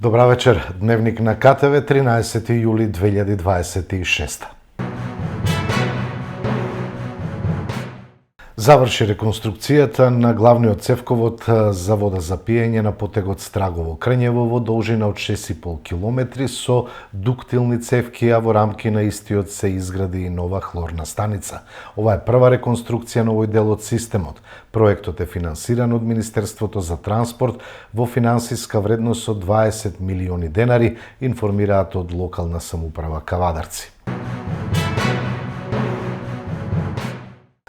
Добра вечер. Дневник на КТВ, 13 јули 2026. Заврши реконструкцијата на главниот цевковод за вода за пиење на потегот Страгово-Крњево во должина од 6,5 километри со дуктилни цевки, а во рамки на истиот се изгради и нова хлорна станица. Ова е прва реконструкција на овој дел од системот. Проектот е финансиран од Министерството за транспорт во финансиска вредност од 20 милиони денари, информираат од локална самоуправа Кавадарци.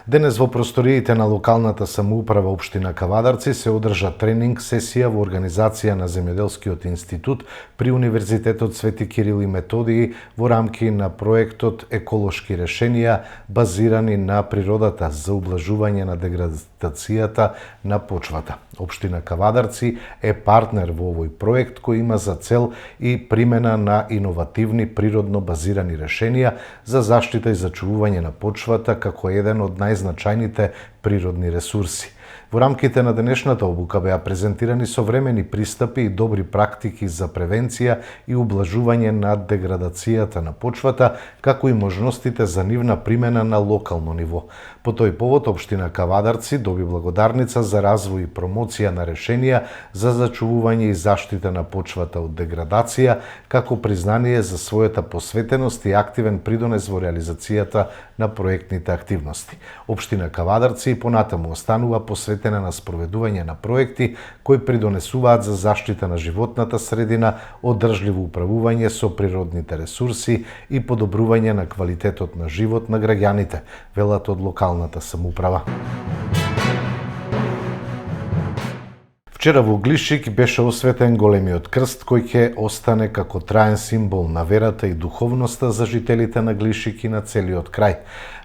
Денес во просториите на локалната самоуправа општина Кавадарци се одржа тренинг сесија во организација на Земјоделскиот институт при Универзитетот Свети Кирил и Методиј во рамки на проектот Еколошки решенија базирани на природата за ублажување на деградацијата на почвата. Општина Кавадарци е партнер во овој проект кој има за цел и примена на иновативни природно базирани решенија за заштита и зачувување на почвата како еден од најзначајните природни ресурси. Во рамките на денешната обука беа презентирани современи пристапи и добри практики за превенција и ублажување на деградацијата на почвата, како и можностите за нивна примена на локално ниво. По тој повод, општина Кавадарци доби благодарница за развој и промоција на решенија за зачувување и заштита на почвата од деградација, како признание за својата посветеност и активен придонес во реализацијата на проектните активности. Општина Кавадарци понатаму останува посветена на спроведување на проекти кои придонесуваат за заштита на животната средина, одржливо управување со природните ресурси и подобрување на квалитетот на живот на граѓаните, велат од локалната самоуправа. Вчера во Глишик беше осветен големиот крст кој ќе остане како траен символ на верата и духовноста за жителите на Глишик и на целиот крај.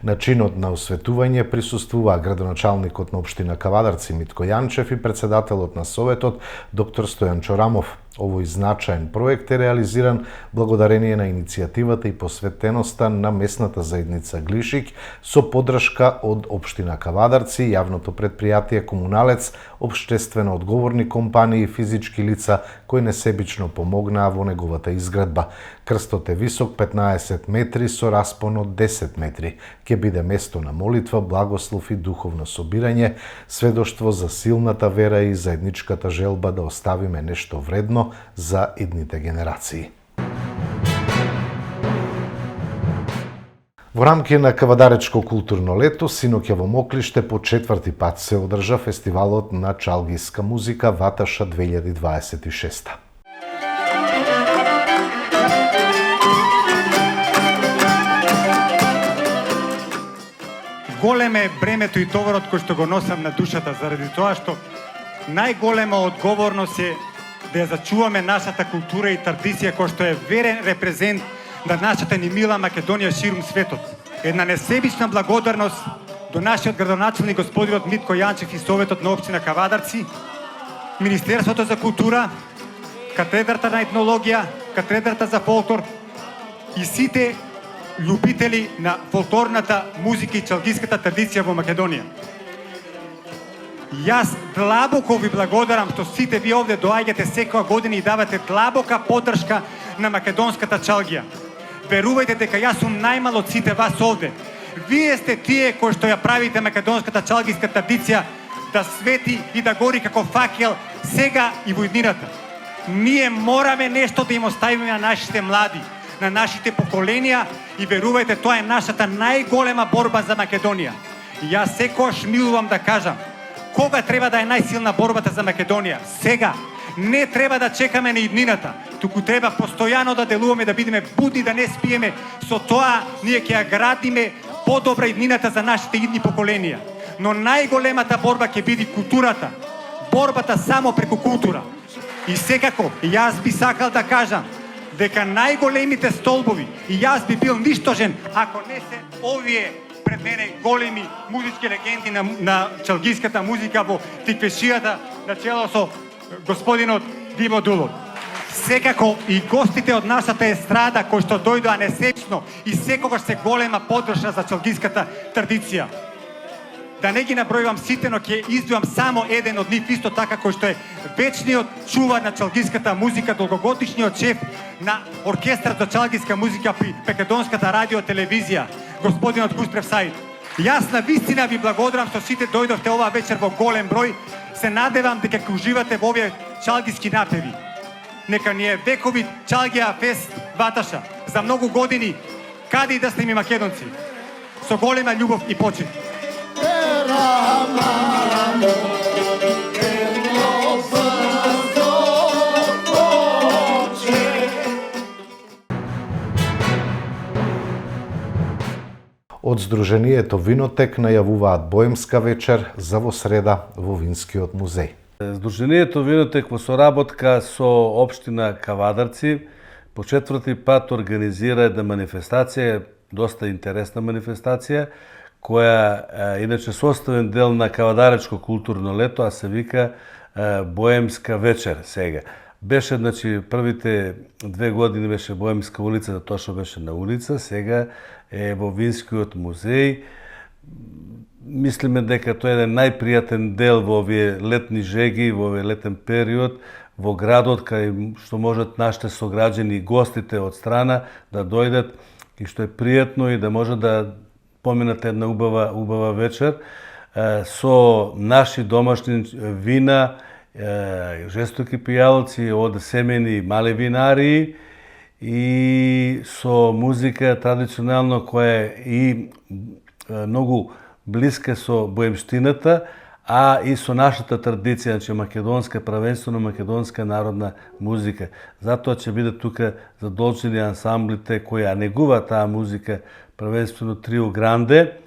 На чинот на осветување присуствуваа градоначалникот на општина Кавадарци Митко Јанчев и председателот на Советот доктор Стојан Чорамов. Овој значаен проект е реализиран благодарение на иницијативата и посветеноста на местната заедница Глишик со поддршка од општина Кавадарци, јавното предпријатие Комуналец, општествено одговорни компании и физички лица кои несебично помогнаа во неговата изградба. Крстот е висок 15 метри со распон од 10 метри. Ќе биде место на молитва, благослов и духовно собирање, сведоштво за силната вера и заедничката желба да оставиме нешто вредно за идните генерации. Во рамки на Кавадаречко културно лето, синоќа во Моклиште по четврти пат се одржа фестивалот на чалгиска музика Ваташа 2026. Големе е бремето и товарот кој што го носам на душата, заради тоа што најголема одговорност е да ја зачуваме нашата култура и традиција кој што е верен репрезент на нашата ни мила Македонија ширум светот. Една несебична благодарност до нашиот градоначалник господинот Митко Јанчев и Советот на општина Кавадарци, Министерството за култура, Катедрата на етнологија, Катедрата за фолклор и сите љубители на фолклорната музика и чалгиската традиција во Македонија. Јас длабоко ви благодарам што сите ви овде доаѓате секоја година и давате длабока поддршка на македонската чалгија. Верувајте дека јас сум најмал од сите вас овде. Вие сте тие кои што ја правите македонската чалгиска традиција да свети и да гори како факел сега и во иднината. Ние мораме нешто да им оставиме на нашите млади, на нашите поколенија и верувајте, тоа е нашата најголема борба за Македонија. И јас секогаш милувам да кажам, кога треба да е најсилна борбата за Македонија? Сега. Не треба да чекаме на иднината, туку треба постојано да делуваме, да бидеме будни, да не спиеме. Со тоа ние ќе ја градиме подобра иднината за нашите идни поколенија. Но најголемата борба ќе биде културата. Борбата само преку култура. И секако, јас би сакал да кажам дека најголемите столбови, и јас би бил ништожен ако не се овие пред мене големи музички легенди на чалгиската музика во Тиквешијата на чело со господинот Диво Дулов. Секако и гостите од нашата естрада кои што дојдоа несебично и секогаш се голема поддршка за чалгиската традиција. Да не ги набројувам сите, но ќе издвојам само еден од нив, исто така кој што е вечниот чувар на чалгиската музика, долгогодишниот шеф на оркестрат за чалгиска музика при Македонската радио телевизија, господинот Кустрев Саид. Јас на вистина ви благодарам што сите дојдовте оваа вечер во голем број. Се надевам дека ќе уживате во овие чалгиски напеви. Нека ни е вековит Чалгија фест Ваташа за многу години, каде и да сте ми македонци. Со голема љубов и почит. Од Сдруженијето Винотек најавуваат боемска вечер за во среда во Винскиот музеј. Сдруженијето Винотек во соработка со општина Кавадарци по четврти пат организира една манифестација, доста интересна манифестација, која иначе составен дел на Кавадаречко културно лето, а се вика Боемска вечер сега. Беше, значи, првите 2 години беше Боемска улица, затоа што беше на улица, сега е во Винскиот музеј. Мислиме дека тоа е еден најпријатен дел во овие летни жеги, во овој летен период, во градот, кај што можат нашите сограѓани и гостите од страна да дојдат и што е пријатно и да може да поминате една убава вечер со наши домашни вина, жестоки пијалци од семени и мали винари и со музика традиционално која е и многу блиска со боемштината, а и со нашата традиција, значи македонска, правенствено македонска народна музика. Затоа ќе бидат тука задолжени ансамблите кои ја негуваат таа музика, правенствено Трио Гранде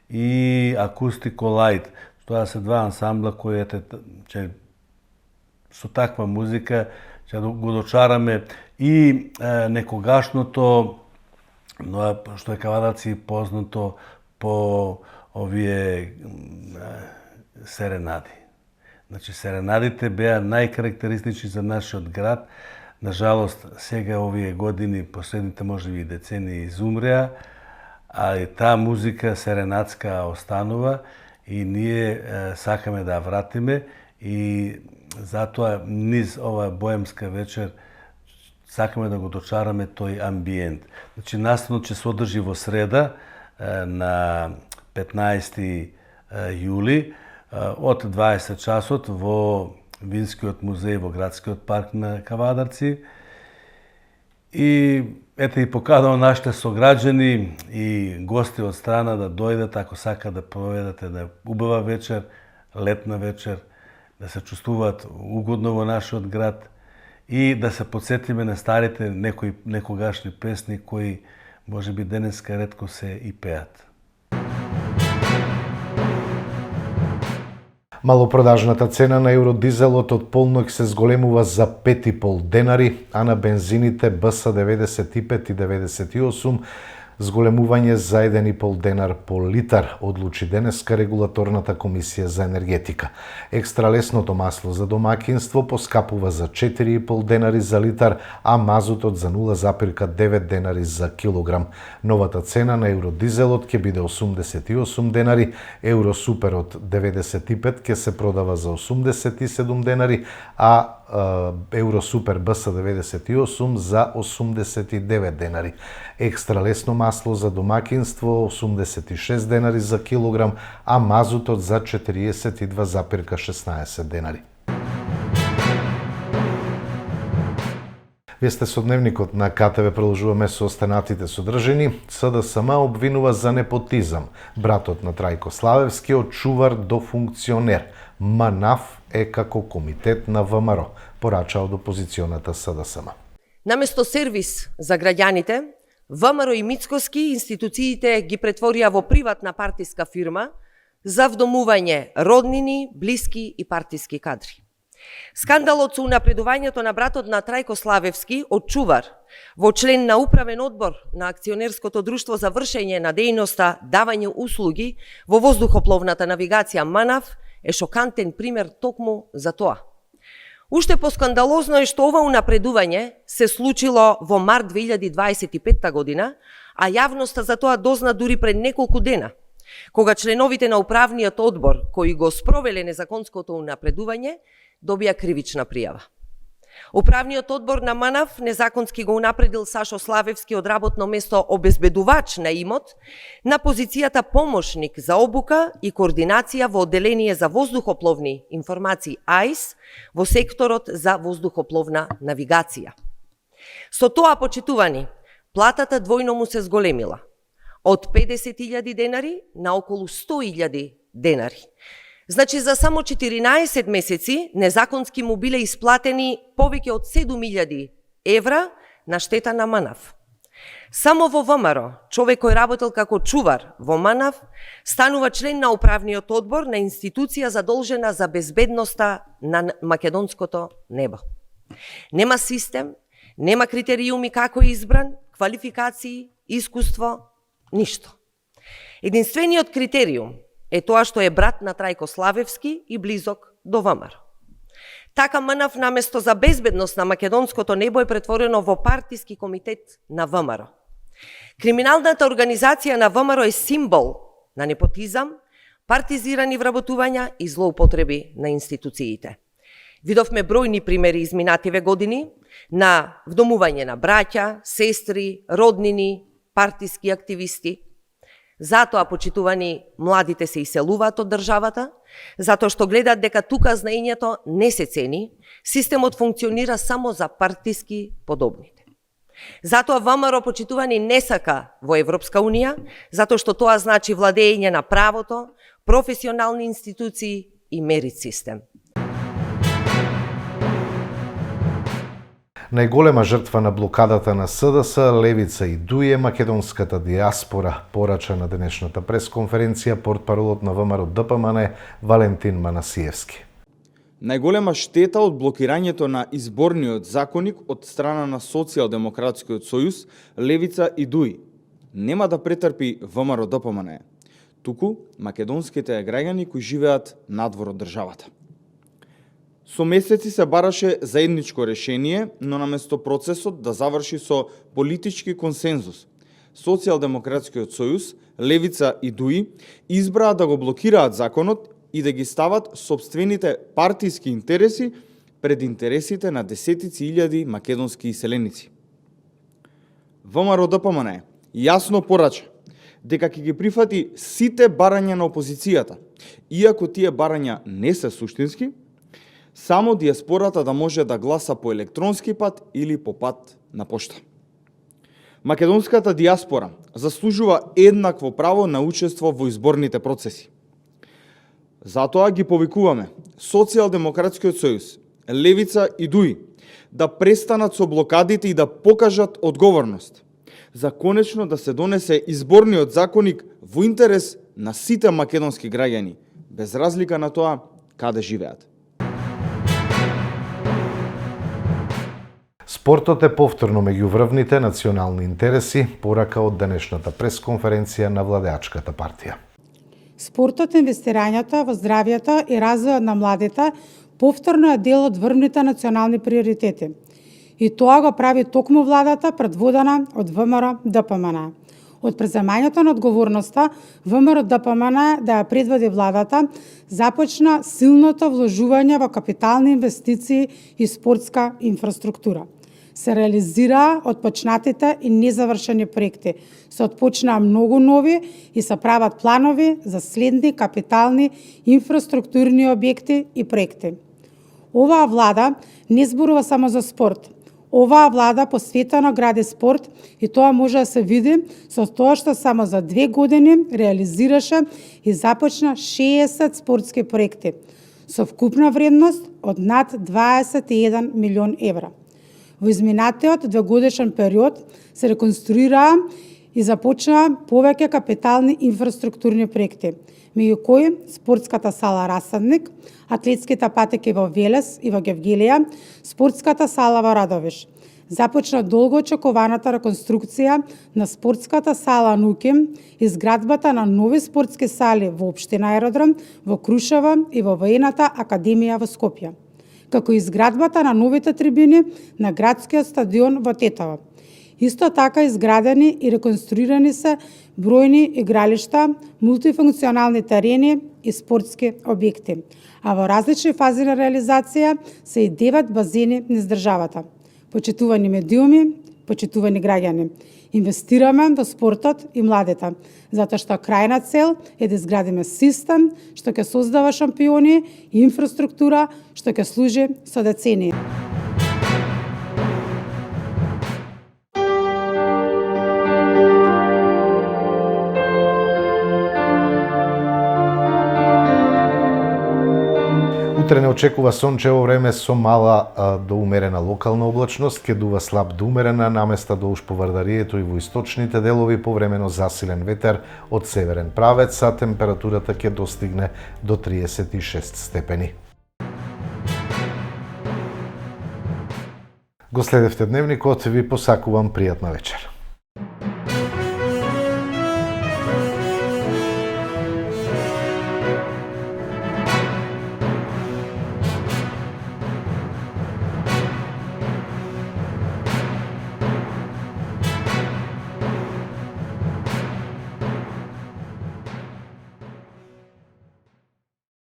и Акустико Лајт. Тоа се два ансамбла кои ќе со таква музика ќе го дочараме и некогашното, што е Кавадарци познато по овие серенади. Значи, серенадите беа најкарактеристични за нашиот град. Нажалост, сега овие години, последните можеби децении изумреа, а и таа музика серенадска останува и ние сакаме да ја вратиме и затоа низ оваа боемска вечер сакаме да го дочараме тој амбиент. Значи, наставно ќе се одржи во среда на 15 јули од 20 часот во Винскиот музеј во градскиот парк на Кавадарци. И ете и поканувам нашите сограѓани и гости од страна да дојдат ако сака да проведат една убава вечер, летна вечер, да се чувствуваат угодно во нашиот град и да се подсетиме на старите некогашни песни кои можеби денеска ретко се и пеат. Малопродажната цена на евродизелот од полнок се зголемува за 5,5 денари, а на бензините БС 95 и 98 зголемување за 1,5 денар по литар, одлучи денеска регулаторната комисија за енергетика. Екстра лесното масло за домакинство поскапува за 4,5 денари за литар, а мазутот за 0,9 денари за килограм. Новата цена на евродизелот ќе биде 88 денари, Евросуперот 95 ќе се продава за 87 денари, а Евросупер БС 98 за 89 денари. Екстра лесно масло за домакинство 86 денари за килограм, а мазутот за 42,16 денари. Вие сте со дневникот на КТВ, продолжуваме со останатите содржини. СДСМ обвинува за непотизам. Братот на Трајко Славевски од чувар до функционер. МНАФ е како комитет на ВМРО, порача од опозиционата СДСМ. Наместо сервис за граѓаните, ВМРО и Мицкоски институциите ги претворија во приватна партиска фирма за вдомување роднини, блиски и партиски кадри. Скандалот со унапредувањето на братот на Трајко Славевски од чувар во член на управен одбор на акционерското друштво за вршење на дејноста давање услуги во воздухопловната навигација МНАФ е шокантен пример токму за тоа. Уште поскандалозно е што ова унапредување се случило во март 2025 година, а јавноста за тоа дозна дури пред неколку дена. кога членовите на управниот одбор кои го спровеле незаконското унапредување добија кривична пријава. Управниот одбор на МНАВ незаконски го унапредил Сашо Славевски од работно место обезбедувач на имот на позицијата помошник за обука и координација во одделение за воздухопловни информации АИС во секторот за воздухопловна навигација. Со тоа, почитувани, платата двојно му се зголемила, од 50.000 денари на околу 100.000 денари. Значи, за само 14 месеци незаконски му биле исплатени повеќе од 7.000 евра на штета на МНАВ. Само во ВМРО, човек кој работел како чувар во МНАВ, станува член на управниот одбор на институција задолжена за безбедноста на македонското небо. Нема систем, нема критериуми како избран, квалификации, искуство, ништо. Единствениот критериум е тоа што е брат на Трајко Славевски и близок до ВМРО. Така МНАВ наместо за безбедност на македонското небо е претворено во партиски комитет на ВМРО. Криминалната организација на ВМРО е символ на непотизам, партизирани вработувања и злоупотреби на институциите. Видовме бројни примери изминативе години на вдомување на браќа, сестри, роднини, партиски активисти. Затоа, почитувани, младите се иселуваат од државата, затоа што гледаат дека тука знаењето не се цени, системот функционира само за партиски подобните. Затоа ВМРО, почитувани, не сака во Европска Унија, затоа што тоа значи владење на правото, професионални институции и мерит систем. Најголема жртва на блокадата на СДС, Левица и ДУИ е македонската диаспора, порача на денешната пресконференција портпаролот на ВМРО ДПМН Валентин Манасиевски. Најголема штета од блокирањето на изборниот законник од страна на Социјалдемократскиот сојуз, Левица и ДУИ нема да претрпи ВМРО ДПМН, туку македонските граѓани кои живеат надвор од државата. Со месеци се бараше заедничко решение, но наместо процесот да заврши со политички консензус, Социјалдемократскиот сојуз, Левица и ДУИ избраа да го блокираат законот и да ги стават сопствените партиски интереси пред интересите на десетици илјади македонски иселеници. ВМРО ДПМН јасно порача дека ќе ги прифати сите барања на опозицијата, иако тие барања не се суштински, само диаспората да може да гласа по електронски пат или по пат на пошта. Македонската диаспора заслужува еднакво право на учество во изборните процеси. Затоа ги повикуваме Социјалдемократскиот сојуз, Левица и ДУИ да престанат со блокадите и да покажат одговорност, за конечно да се донесе изборниот законник во интерес на сите македонски граѓани, без разлика на тоа каде живеат. Спортот е повторно меѓу врвните национални интереси, порака од денешната пресконференција на владеачката партија. Спортот, инвестирањето во здравјето и развојот на младите повторно е дел од врвните национални приоритети. И тоа го прави токму владата предводена од ВМРО ДПМН. Од преземањето на одговорноста, ВМРО ДПМН да ја предводи владата, започна силното вложување во капитални инвестиции и спортска инфраструктура. Се реализираа отпочнатите и незавршени проекти. Се отпочнаа многу нови и се прават планови за следни капитални инфраструктурни објекти и проекти. Оваа влада не зборува само за спорт. Оваа влада посветено гради спорт и тоа може да се види со тоа што само за 2 години реализираше и започна 60 спортски проекти со вкупна вредност од над 21 милион евра. Во изминатиот 2-годишен период се реконструираа и започнаа повеќе капитални инфраструктурни проекти, меѓу кои спортската сала Расадник, атлетските патеки во Велес и во Гевгелија, спортската сала во Радовиш. Започна долго очекуваната реконструкција на спортската сала Нуким, изградбата на нови спортски сали во општина Аеродром, во Крушево и во Воената академија во Скопје, како изградбата на новите трибини на градскиот стадион во Тетово. Исто така изградени и реконструирани се бројни игралишта, мултифункционални терени и спортски објекти. А во различни фази на реализација се и 9 базени низ државата. Почитувани медиуми, почитувани граѓани, инвестираме во спортот и младите, затоа што крајна цел е да изградиме систем што ќе создава шампиони и инфраструктура што ќе служи со децении. Утре не очекува сончево време со мала до умерена локална облачност, ќе дува слаб до умерена наместа до уж поврдарието и во источните делови повремено засилен ветер од северен правец, а температурата ќе достигне до 36 степени. Го следевте дневникот, ви посакувам пријатна вечер.